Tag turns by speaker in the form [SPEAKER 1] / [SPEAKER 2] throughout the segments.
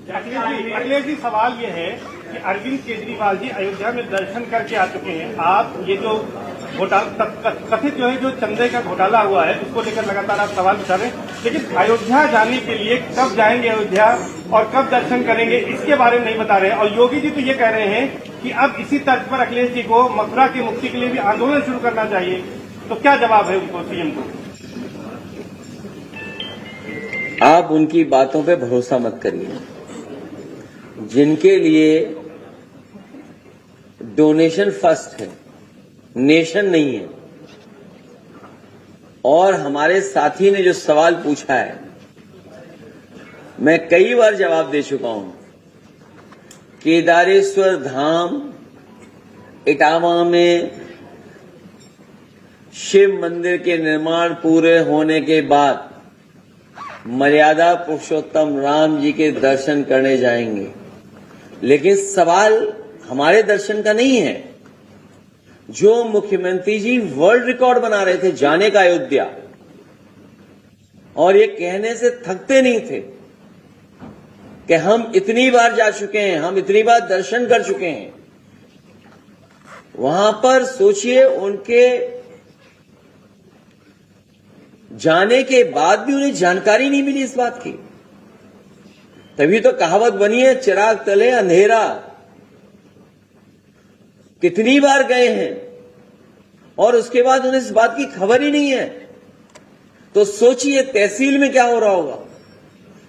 [SPEAKER 1] अखिलेश जी, सवाल ये है कि अरविंद केजरीवाल जी अयोध्या में दर्शन करके आ चुके हैं। आप ये जो कथित जो है जो चंदे का घोटाला हुआ है उसको लेकर लगातार आप सवाल उठा रहे हैं, लेकिन अयोध्या जाने के लिए कब जाएंगे अयोध्या और कब दर्शन करेंगे इसके बारे में नहीं बता रहे हैं। और योगी जी तो ये कह रहे हैं कि अब इसी तर्ज पर अखिलेश जी को मथुरा की मुक्ति के लिए भी आंदोलन शुरू करना चाहिए। तो क्या जवाब है उनको, सीएम को?
[SPEAKER 2] आप उनकी बातों पे भरोसा मत करिए। जिनके लिए डोनेशन फर्स्ट है, नेशन नहीं है। और हमारे साथी ने जो सवाल पूछा है, मैं कई बार जवाब दे चुका हूं। केदारेश्वर धाम इटावा में शिव मंदिर के निर्माण पूरे होने के बाद मर्यादा पुरुषोत्तम राम जी के दर्शन करने जाएंगे। लेकिन सवाल हमारे दर्शन का नहीं है। जो मुख्यमंत्री जी वर्ल्ड रिकॉर्ड बना रहे थे जाने का अयोध्या, और ये कहने से थकते नहीं थे कि हम इतनी बार जा चुके हैं, हम इतनी बार दर्शन कर चुके हैं। वहां पर सोचिए, उनके जाने के बाद भी उन्हें जानकारी नहीं मिली इस बात की। तभी तो कहावत बनी है, चिराग तले अंधेरा। कितनी बार गए हैं और उसके बाद उन्हें इस बात की खबर ही नहीं है। तो सोचिए तहसील में क्या हो रहा होगा,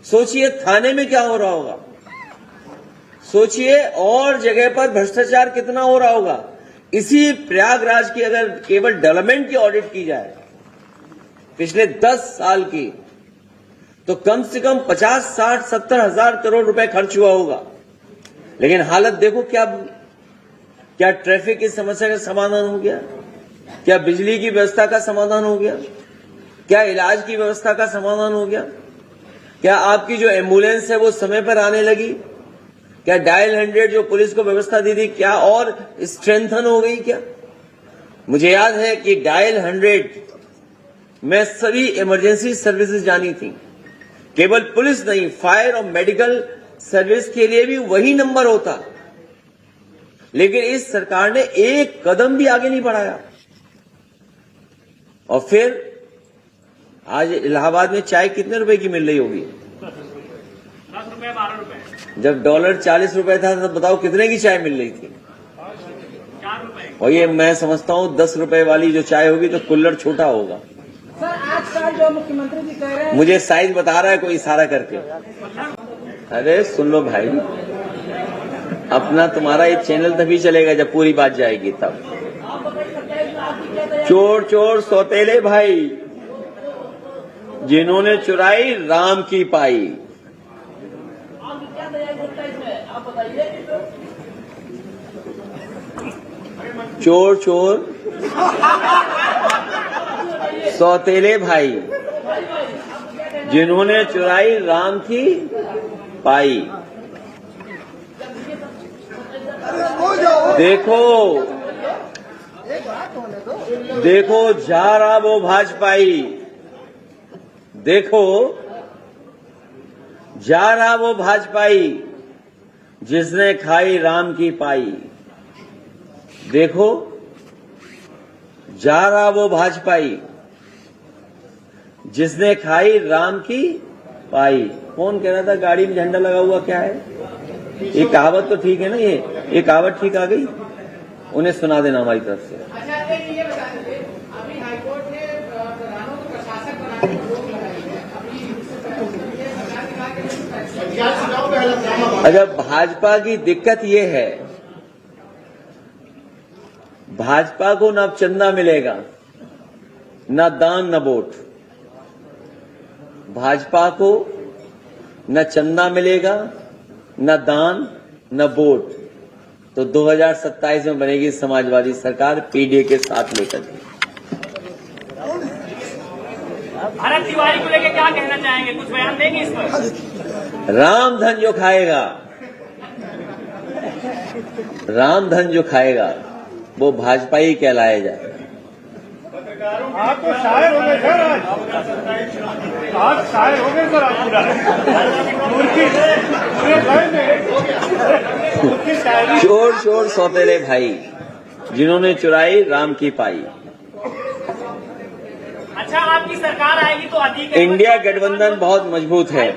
[SPEAKER 2] सोचिए थाने में क्या हो रहा होगा, सोचिए और जगह पर भ्रष्टाचार कितना हो रहा होगा। इसी प्रयागराज की अगर केवल डेवलपमेंट की ऑडिट की जाए पिछले 10 साल की, तो कम से कम 50, 60, 70 हजार करोड़ रुपए खर्च हुआ होगा। लेकिन हालत देखो, क्या ट्रैफिक की समस्या का समाधान हो गया? क्या बिजली की व्यवस्था का समाधान हो गया? क्या इलाज की व्यवस्था का समाधान हो गया? क्या आपकी जो एम्बुलेंस है वो समय पर आने लगी? क्या डायल 100 जो पुलिस को व्यवस्था दी थी, क्या और स्ट्रेंथन हो गई? क्या मुझे याद है कि डायल 100 में सभी इमरजेंसी सर्विसेज जानी थी। केवल पुलिस नहीं, फायर और मेडिकल सर्विस के लिए भी वही नंबर होता। लेकिन इस सरकार ने एक कदम भी आगे नहीं बढ़ाया। और फिर आज इलाहाबाद में चाय कितने रुपए की मिल रही होगी?
[SPEAKER 1] 10 रुपए, 12 रुपए।
[SPEAKER 2] जब डॉलर 40 रुपए था तब बताओ कितने की चाय मिल रही थी?
[SPEAKER 1] 4 रुपए।
[SPEAKER 2] और ये मैं समझता हूं 10 रुपए वाली जो चाय होगी तो कुल्लड़ छोटा होगा।
[SPEAKER 3] सर, आजकल जो मुख्यमंत्री जी कह रहे हैं,
[SPEAKER 2] मुझे साइज बता रहा है कोई इशारा करके। अरे सुन लो भाई, अपना तुम्हारा ये चैनल तभी चलेगा जब पूरी बात जाएगी तब। चोर चोर सौतेले भाई, जिन्होंने चुराई राम की पाई। चोर चोर सौतेले भाई, जिन्होंने चुराई राम की पाई। देखो देखो जा रहा वो भाजपाई, देखो जा रहा वो भाजपाई, जिसने खाई राम की पाई। देखो जा रहा वो भाजपाई, जिसने खाई राम की पाई। कौन कह रहा था गाड़ी में झंडा लगा हुआ क्या है? ये कहावत तो ठीक है ना? ये कहावत ठीक आ गई? उन्हें सुना देना हमारी तरफ से।
[SPEAKER 3] अच्छा, ये बता दीजिए, अभी हाईकोर्ट ने प्रधानों को प्रशासक बनाने की रोक लगाई है।
[SPEAKER 2] अच्छा, भाजपा की दिक्कत ये है, भाजपा को न चंदा मिलेगा, न दान, न वोट। भाजपा को न चंदा मिलेगा, न दान, न वोट। तो 2027 में बनेगी समाजवादी सरकार पीडीए के साथ लेकर के।
[SPEAKER 1] भरत तिवारी को लेकर क्या कहना चाहेंगे? कुछ बयान देंगे इस पर?
[SPEAKER 2] राम धन जो खाएगा, राम धन जो खाएगा वो भाजपा ही कहलाया जाए।
[SPEAKER 1] आप तो शायर हो गए सर, आज शायर हो गए सर, आप पूरा उनकी शायरी
[SPEAKER 2] शोर शोर सौतेले भाई, जिन्होंने चुराई राम की पाई।
[SPEAKER 4] अच्छा, आपकी सरकार आएगी तो अधिक
[SPEAKER 2] इंडिया गठबंधन बहुत मजबूत है।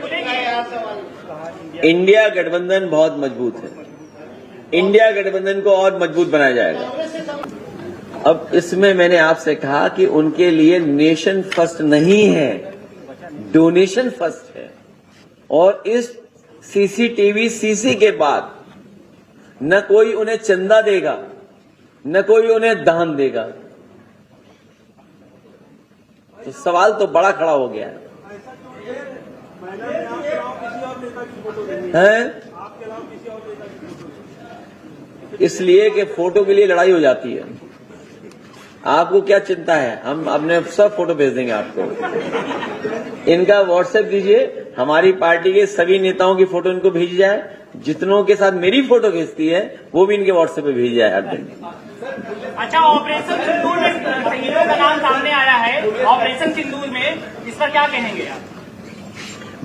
[SPEAKER 2] इंडिया गठबंधन बहुत मजबूत है। इंडिया गठबंधन को और मजबूत बनाया जाएगा। अब इसमें मैंने आपसे कहा कि उनके लिए नेशन फर्स्ट नहीं है, डोनेशन फर्स्ट है। और इस सीसीटीवी सीसी के बाद न कोई उन्हें चंदा देगा, न कोई उन्हें दान देगा। तो सवाल तो बड़ा खड़ा हो गया है? इसलिए कि फोटो के लिए लड़ाई हो जाती है। आपको क्या चिंता है? हम अपने सब फोटो भेज देंगे आपको। इनका व्हाट्सएप दीजिए, हमारी पार्टी के सभी नेताओं की फोटो इनको भेजी जाए। जितनों के साथ मेरी फोटो भेजती है वो भी इनके व्हाट्सएप पे भेजी जाए हर दिन।
[SPEAKER 4] अच्छा, ऑपरेशन सिंदूर में शहीदों का नाम सामने आया है। ऑपरेशन सिंदूर में इस पर क्या कहेंगे आप?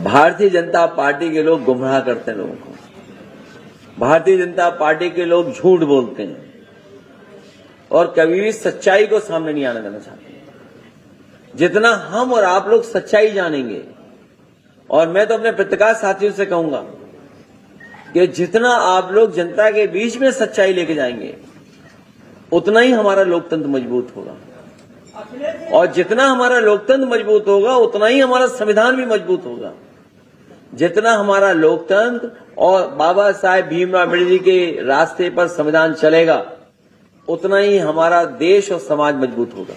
[SPEAKER 2] भारतीय जनता पार्टी के लोग गुमराह करते हैं लोगों को। भारतीय जनता पार्टी के लोग झूठ बोलते हैं और कभी भी सच्चाई को सामने नहीं आने देना चाहते। जितना हम और आप लोग सच्चाई जानेंगे, और मैं तो अपने पत्रकार साथियों से कहूंगा कि जितना आप लोग जनता के बीच में सच्चाई लेके जाएंगे, उतना ही हमारा लोकतंत्र मजबूत होगा। और जितना हमारा लोकतंत्र मजबूत होगा, उतना ही हमारा संविधान भी मजबूत होगा। जितना हमारा लोकतंत्र और बाबा साहेब भीमराव अम्बेडकर जी के रास्ते पर संविधान चलेगा, उतना ही हमारा देश और समाज मजबूत होगा।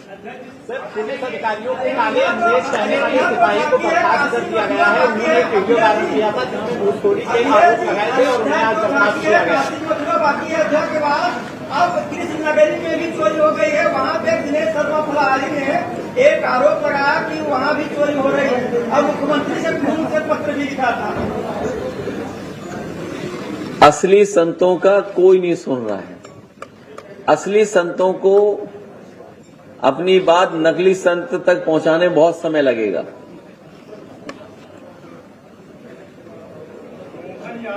[SPEAKER 3] सर, पुलिस अधिकारियों को काले अंग्रेज कहने वाले सिपाही को बर्खास्त कर दिया गया है। उन्होंने एक वीडियो वायरल किया था जिसमें घूसखोरी के आरोप लगाए थे और उन्हें आज बर्खास्त किया गया।
[SPEAKER 5] अब कृष्ण नगरी में भी चोरी हो गई है। वहाँ पे दिनेश शर्मा फुलहारी ने एक आरोप लगाया कि वहाँ भी चोरी हो रही है। अब मुख्यमंत्री से खून से पत्र भी लिखा था।
[SPEAKER 2] असली संतों का कोई नहीं सुन रहा है। असली संतों को अपनी बात नकली संत तक पहुंचाने में बहुत समय लगेगा।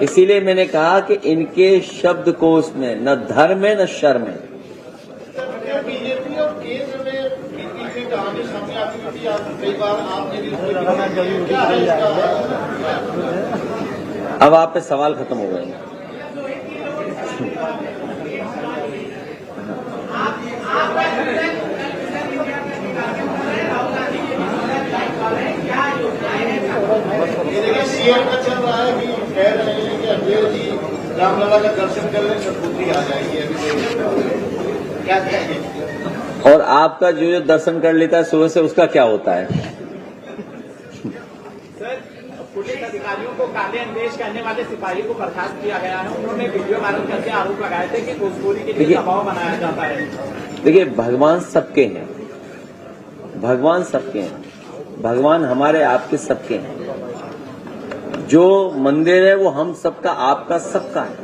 [SPEAKER 2] इसीलिए मैंने कहा कि इनके शब्दकोश में न धर्म है न शर्म है।
[SPEAKER 6] बीजेपी और केंद्र में बीजेपी की कहानी सामने आती थी, कई बार आपने भी उसको क्या है इसका?
[SPEAKER 2] अब आप पे सवाल खत्म हो गए।
[SPEAKER 6] देखिए, सीएम का चल रहा है कि कह रहे हैं कि अजय जी रामलला का दर्शन कर लें, सद्बुद्धि आ जाएगी। अभी क्या कहेंगे?
[SPEAKER 2] और आपका जो दर्शन कर लेता है सुबह से, उसका क्या होता है?
[SPEAKER 3] सर, पुलिस अधिकारियों को काले अंग्रेज कहने वाले सिपाही को बर्खास्त किया गया है। उन्होंने वीडियो वायरल करके आरोप लगाए थे कि घूसखोरी के लिए दबाव बनाया जाता है।
[SPEAKER 2] देखिए, भगवान सबके हैं। भगवान सबके हैं। भगवान हमारे आपके सबके हैं। जो मंदिर है वो हम सबका, आपका, सबका है।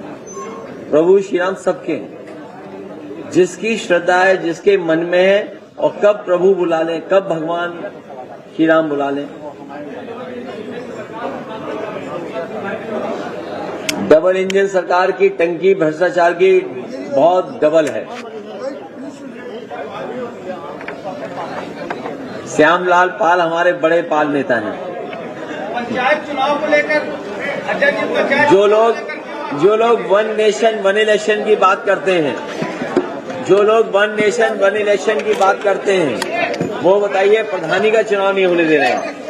[SPEAKER 2] प्रभु श्री राम सबके हैं। जिसकी श्रद्धा है, जिसके मन में है, और कब प्रभु बुला लें, कब भगवान श्री राम बुला लें। डबल इंजन सरकार की टंकी भ्रष्टाचार की बहुत डबल है। श्यामलाल पाल हमारे बड़े पाल नेता हैं।
[SPEAKER 3] पंचायत चुनाव को लेकर
[SPEAKER 2] जो लोग वन नेशन वन इलेक्शन की बात करते हैं, जो लोग वन नेशन वन इलेक्शन की बात करते हैं, वो बताइए प्रधानी का चुनाव नहीं होने दे रहे हैं।